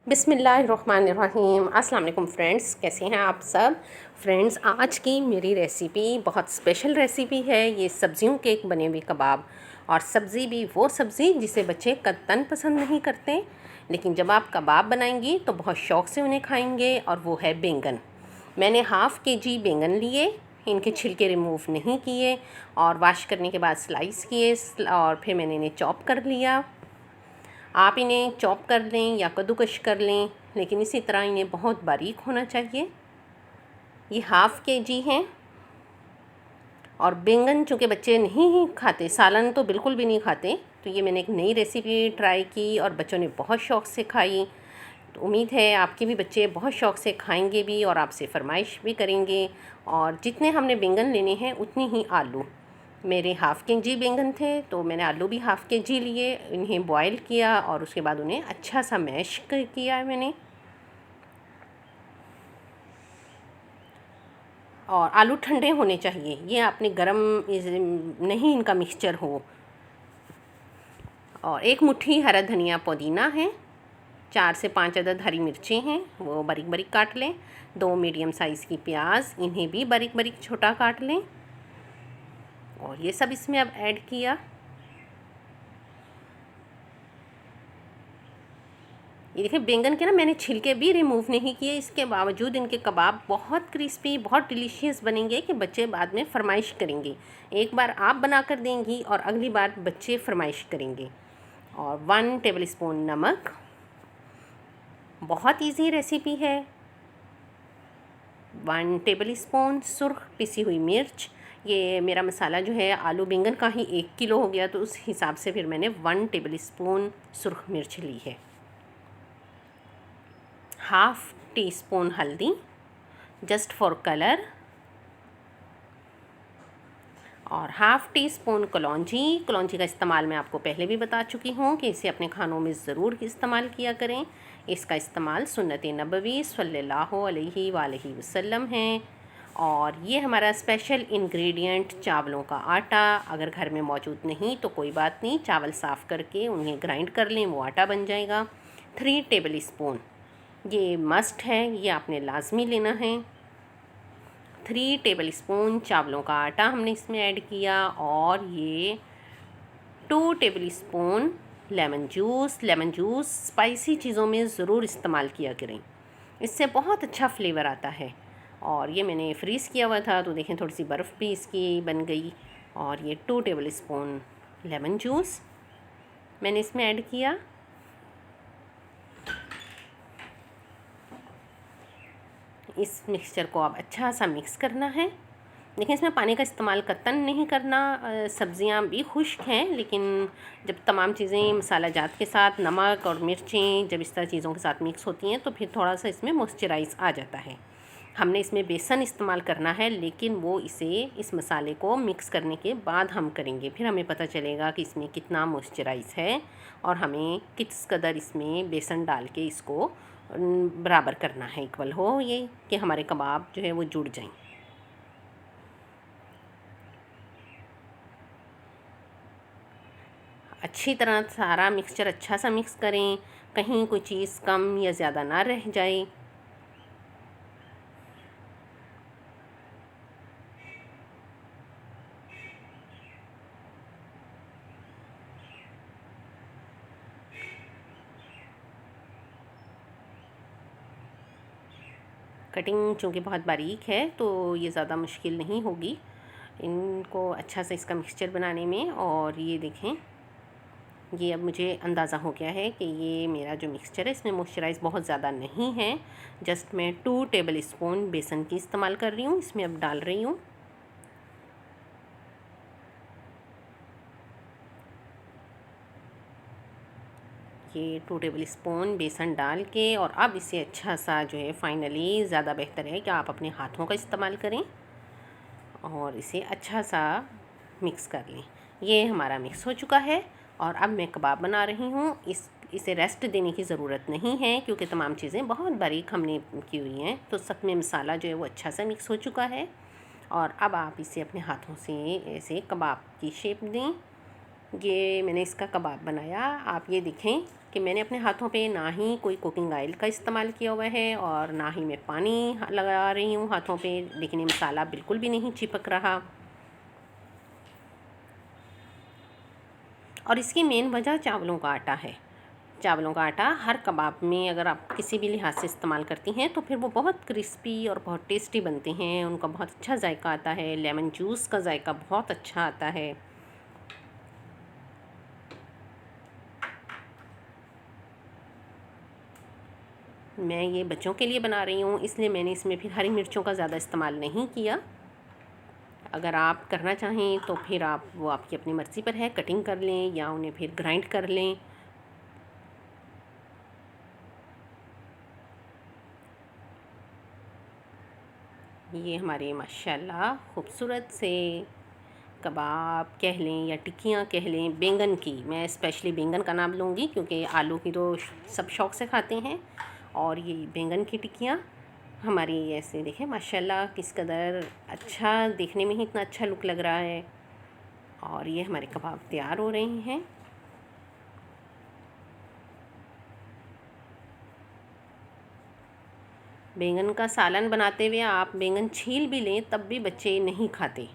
बिस्मिल्लाहिर्रहमानिर्रहीम। अस्सलाम वालेकुम फ्रेंड्स, कैसे हैं आप सब। फ्रेंड्स, आज की मेरी रेसिपी बहुत स्पेशल रेसिपी है। ये सब्जियों के एक बने हुए कबाब, और सब्ज़ी भी वो सब्ज़ी जिसे बच्चे कतई पसंद नहीं करते, लेकिन जब आप कबाब बनाएंगी तो बहुत शौक़ से उन्हें खाएंगे, और वो है बैंगन। मैंने हाफ़ केजी बैंगन लिए, इनके छिलके रिमूव नहीं किए, और वॉश करने के बाद स्लाइस किए, और फिर मैंने इन्हें चॉप कर लिया। आप इन्हें चॉप कर लें या कद्दूकश कर लें, लेकिन इसी तरह इन्हें बहुत बारीक होना चाहिए। ये हाफ़ केजी हैं, और बैंगन चूँकि बच्चे नहीं खाते, सालन तो बिल्कुल भी नहीं खाते, तो ये मैंने एक नई रेसिपी ट्राई की और बच्चों ने बहुत शौक़ से खाई। तो उम्मीद है आपके भी बच्चे बहुत शौक़ से खाएंगे भी, और आपसे फरमाइश भी करेंगे। और जितने हमने बैंगन लेने हैं उतनी ही आलू। मेरे हाफ़ केजी बैंगन थे, तो मैंने आलू भी हाफ़ केजी लिए, इन्हें बॉईल किया और उसके बाद उन्हें अच्छा सा मैश किया है मैंने। और आलू ठंडे होने चाहिए, ये आपने गरम नहीं इनका मिक्सचर हो। और एक मुट्ठी हरा धनिया पुदीना है, 4 से 5 अदद हरी मिर्चें हैं, वो बारीक बारीक काट लें। 2 मीडियम साइज़ की प्याज, इन्हें भी बारीक बारीक छोटा काट लें। और ये सब इसमें अब ऐड किया। ये देखिए, बैंगन के ना मैंने छिलके भी रिमूव नहीं किए, इसके बावजूद इनके कबाब बहुत क्रिस्पी, बहुत डिलीशियस बनेंगे कि बच्चे बाद में फरमाइश करेंगे। एक बार आप बना कर देंगी और अगली बार बच्चे फरमाइश करेंगे। और 1 टेबल स्पून नमक, बहुत इजी रेसिपी है। 1 टेबल स्पून सुर्ख पिसी हुई मिर्च। ये मेरा मसाला जो है आलू बैंगन का ही 1 किलो हो गया, तो उस हिसाब से फिर मैंने 1 टेबल स्पून सुर्ख मिर्च ली है। हाफ़ टी स्पून हल्दी, जस्ट फॉर कलर। और हाफ़ टी स्पून कलौंजी। कलौंजी का इस्तेमाल मैं आपको पहले भी बता चुकी हूँ कि इसे अपने खानों में ज़रूर इस्तेमाल किया करें। इसका इस्तेमाल सुन्नत नबवी सल्लल्लाहु अलैहि वालैहि वसल्लम है। और ये हमारा स्पेशल इंग्रेडिएंट चावलों का आटा। अगर घर में मौजूद नहीं तो कोई बात नहीं, चावल साफ़ करके उन्हें ग्राइंड कर लें, वो आटा बन जाएगा। 3 टेबल स्पून, ये मस्ट है, ये आपने लाजमी लेना है। 3 टेबल स्पून चावलों का आटा हमने इसमें ऐड किया। और ये 2 table spoon lemon juice. Lemon juice spicy चीज़ों में ज़रूर इस्तेमाल किया करें, इससे बहुत अच्छा फ्लेवर आता है। और ये मैंने फ्रीज़ किया हुआ था, तो देखें थोड़ी सी बर्फ़ भी इसकी बन गई। और ये 2 टेबल स्पून लेमन जूस मैंने इसमें ऐड किया। इस मिक्सचर को अब अच्छा सा मिक्स करना है। देखिए, इसमें पानी का इस्तेमाल कतई नहीं करना। सब्ज़ियाँ भी खुश्क हैं, लेकिन जब तमाम चीज़ें मसाला जात के साथ, नमक और मिर्चें जब इस तरह चीज़ों के साथ मिक्स होती हैं, तो फिर थोड़ा सा इसमें मॉइस्चराइज़ आ जाता है। हमने इसमें बेसन इस्तेमाल करना है, लेकिन वो इस मसाले को मिक्स करने के बाद हम करेंगे। फिर हमें पता चलेगा कि इसमें कितना मॉइस्चराइज़ है, और हमें किस कदर इसमें बेसन डाल के इसको बराबर करना है, इक्वल हो ये, कि हमारे कबाब जो है वो जुड़ जाएं। अच्छी तरह सारा मिक्सचर अच्छा सा मिक्स करें, कहीं कोई चीज़ कम या ज़्यादा ना रह जाए। कटिंग चूँकि बहुत बारीक है, तो ये ज़्यादा मुश्किल नहीं होगी इनको अच्छा सा इसका मिक्सचर बनाने में। और ये देखें, ये अब मुझे अंदाज़ा हो गया है कि ये मेरा जो मिक्सचर है इसमें मॉइस्चराइज़ बहुत ज़्यादा नहीं है। जस्ट मैं 2 टेबल स्पून बेसन की इस्तेमाल कर रही हूँ, इसमें अब डाल रही हूँ। ये 2 टेबल स्पून बेसन डाल के, और अब इसे अच्छा सा जो है, फाइनली ज़्यादा बेहतर है कि आप अपने हाथों का इस्तेमाल करें और इसे अच्छा सा मिक्स कर लें। ये हमारा मिक्स हो चुका है, और अब मैं कबाब बना रही हूँ। इसे रेस्ट देने की ज़रूरत नहीं है, क्योंकि तमाम चीज़ें बहुत बारीक हमने की हुई हैं, तो सब में मसाला जो है वो अच्छा सा मिक्स हो चुका है। और अब आप इसे अपने हाथों से ऐसे कबाब की शेप दें। ये मैंने इसका कबाब बनाया। आप ये देखें कि मैंने अपने हाथों पे ना ही कोई कुकिंग ऑयल का इस्तेमाल किया हुआ है और ना ही मैं पानी लगा रही हूँ हाथों पे, लेकिन ये मसाला बिल्कुल भी नहीं चिपक रहा। और इसकी मेन वजह चावलों का आटा है। चावलों का आटा हर कबाब में अगर आप किसी भी लिहाज से इस्तेमाल करती हैं तो फिर वो बहुत क्रिस्पी और बहुत टेस्टी बनते हैं, उनका बहुत अच्छा जायका आता है, लेमन जूस का जायका बहुत अच्छा आता है। मैं ये बच्चों के लिए बना रही हूँ, इसलिए मैंने इसमें फिर हरी मिर्चों का ज़्यादा इस्तेमाल नहीं किया। अगर आप करना चाहें तो फिर आप वो आपकी अपनी मर्ज़ी पर है, कटिंग कर लें या उन्हें फिर ग्राइंड कर लें। ये हमारे माशाल्लाह खूबसूरत से कबाब कह लें या टिक्कियाँ कह लें, बैंगन की, मैं स्पेशली बैंगन का नाम लूँगी क्योंकि आलू की तो सब शौक़ से खाते हैं, और ये बैंगन की टिक्कियाँ हमारी ऐसे देखें माशाल्लाह किस कदर अच्छा, देखने में ही इतना अच्छा लुक लग रहा है। और ये हमारे कबाब तैयार हो रहे हैं। बैंगन का सालन बनाते हुए आप बैंगन छील भी लें तब भी बच्चे नहीं खाते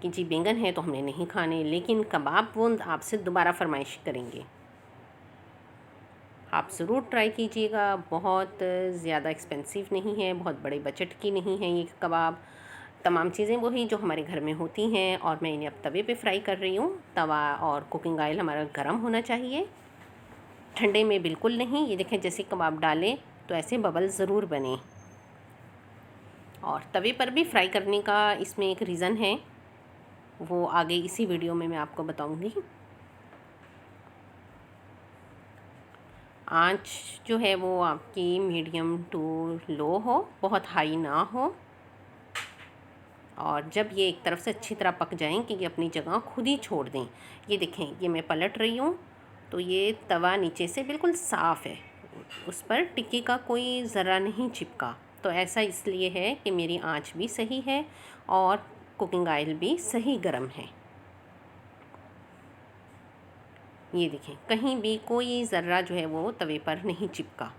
कि जी बैंगन है तो हमने नहीं खाने, लेकिन कबाब वो आपसे दोबारा फरमाइश करेंगे। आप ज़रूर ट्राई कीजिएगा, बहुत ज़्यादा एक्सपेंसिव नहीं है, बहुत बड़े बजट की नहीं है ये कबाब। तमाम चीज़ें वही जो हमारे घर में होती हैं, और मैं इन्हें अब तवे पे फ्राई कर रही हूँ। तवा और कुकिंग ऑयल हमारा गर्म होना चाहिए, ठंडे में बिल्कुल नहीं। ये देखें जैसे कबाब डालें तो ऐसे बबल ज़रूर बने। और तवे पर भी फ्राई करने का इसमें एक रीज़न है, वो आगे इसी वीडियो में मैं आपको बताऊंगी। आंच जो है वो आपकी मीडियम टू लो हो, बहुत हाई ना हो। और जब ये एक तरफ से अच्छी तरह पक जाएं कि ये अपनी जगह खुद ही छोड़ दें। ये देखें, ये मैं पलट रही हूँ तो ये तवा नीचे से बिल्कुल साफ़ है, उस पर टिक्की का कोई ज़रा नहीं चिपका। तो ऐसा इसलिए है कि मेरी आंच भी सही है और कुकिंग ऑयल भी सही गर्म है। ये देखें, कहीं भी कोई ज़र्रा जो है वो तवे पर नहीं चिपका।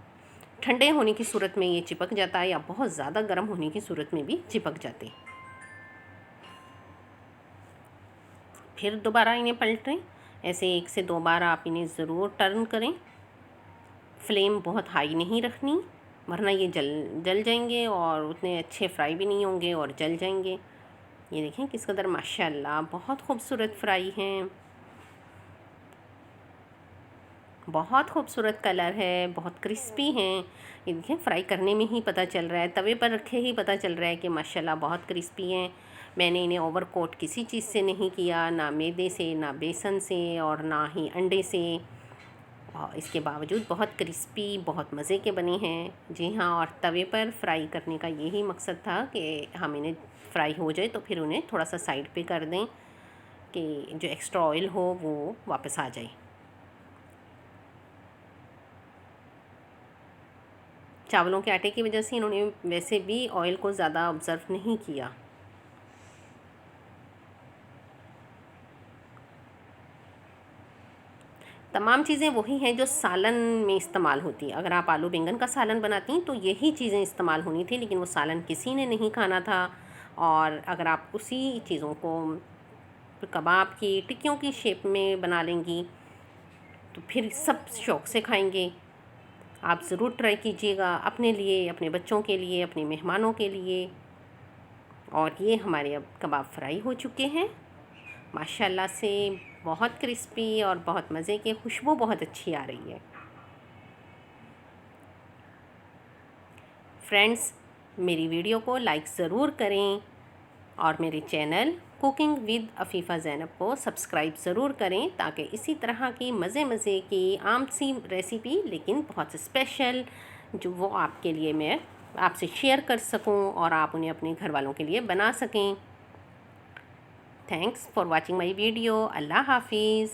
ठंडे होने की सूरत में ये चिपक जाता है या बहुत ज़्यादा गर्म होने की सूरत में भी चिपक जाते। फिर दोबारा इन्हें पलटें, ऐसे 1 से 2 बार आप इन्हें ज़रूर टर्न करें। फ्लेम बहुत हाई नहीं रखनी, वरना ये जल जाएंगे और उतने अच्छे फ्राई भी नहीं होंगे और जल जाएंगे। ये देखें किस कदर माशाल्लाह बहुत खूबसूरत फ्राई हैं, बहुत खूबसूरत कलर है, बहुत क्रिस्पी हैं। ये देखिए फ्राई करने में ही पता चल रहा है, तवे पर रखे ही पता चल रहा है कि माशाल्लाह बहुत क्रिस्पी हैं। मैंने इन्हें ओवरकोट किसी चीज़ से नहीं किया, ना मैदे से, ना बेसन से और ना ही अंडे से। और इसके बावजूद बहुत क्रिस्पी, बहुत मज़े के बने हैं। जी हाँ, और तवे पर फ्राई करने का यही मकसद था कि हम इन्हें फ्राई हो जाए तो फिर उन्हें थोड़ा सा साइड पे कर दें कि जो एक्स्ट्रा ऑयल हो वो वापस आ जाए। चावलों के आटे की वजह से इन्होंने वैसे भी ऑयल को ज़्यादा ऑब्ज़र्व नहीं किया। तमाम चीज़ें वही हैं जो सालन में इस्तेमाल होती हैं। अगर आप आलू बैंगन का सालन बनाती तो यही चीज़ें इस्तेमाल होनी थी, लेकिन वो सालन किसी ने नहीं खाना था। और अगर आप उसी चीज़ों को कबाब की टिक्कियों की शेप में बना लेंगी तो फिर सब शौक़ से खाएंगे। आप ज़रूर ट्राई कीजिएगा अपने लिए, अपने बच्चों के लिए, अपने मेहमानों के लिए। और ये हमारे अब कबाब फ्राई हो चुके हैं माशाल्लाह से, बहुत क्रिस्पी और बहुत मज़े के, खुशबू बहुत अच्छी आ रही है। फ्रेंड्स, मेरी वीडियो को लाइक ज़रूर करें और मेरे चैनल कुकिंग विद अफ़ीफ़ा ज़ैनब को सब्सक्राइब ज़रूर करें, ताकि इसी तरह की मज़े की आम सी रेसिपी लेकिन बहुत स्पेशल जो वो आपके लिए मैं आपसे शेयर कर सकूं और आप उन्हें अपने घर वालों के लिए बना सकें। Thanks for watching my video. Allah हाफिज़।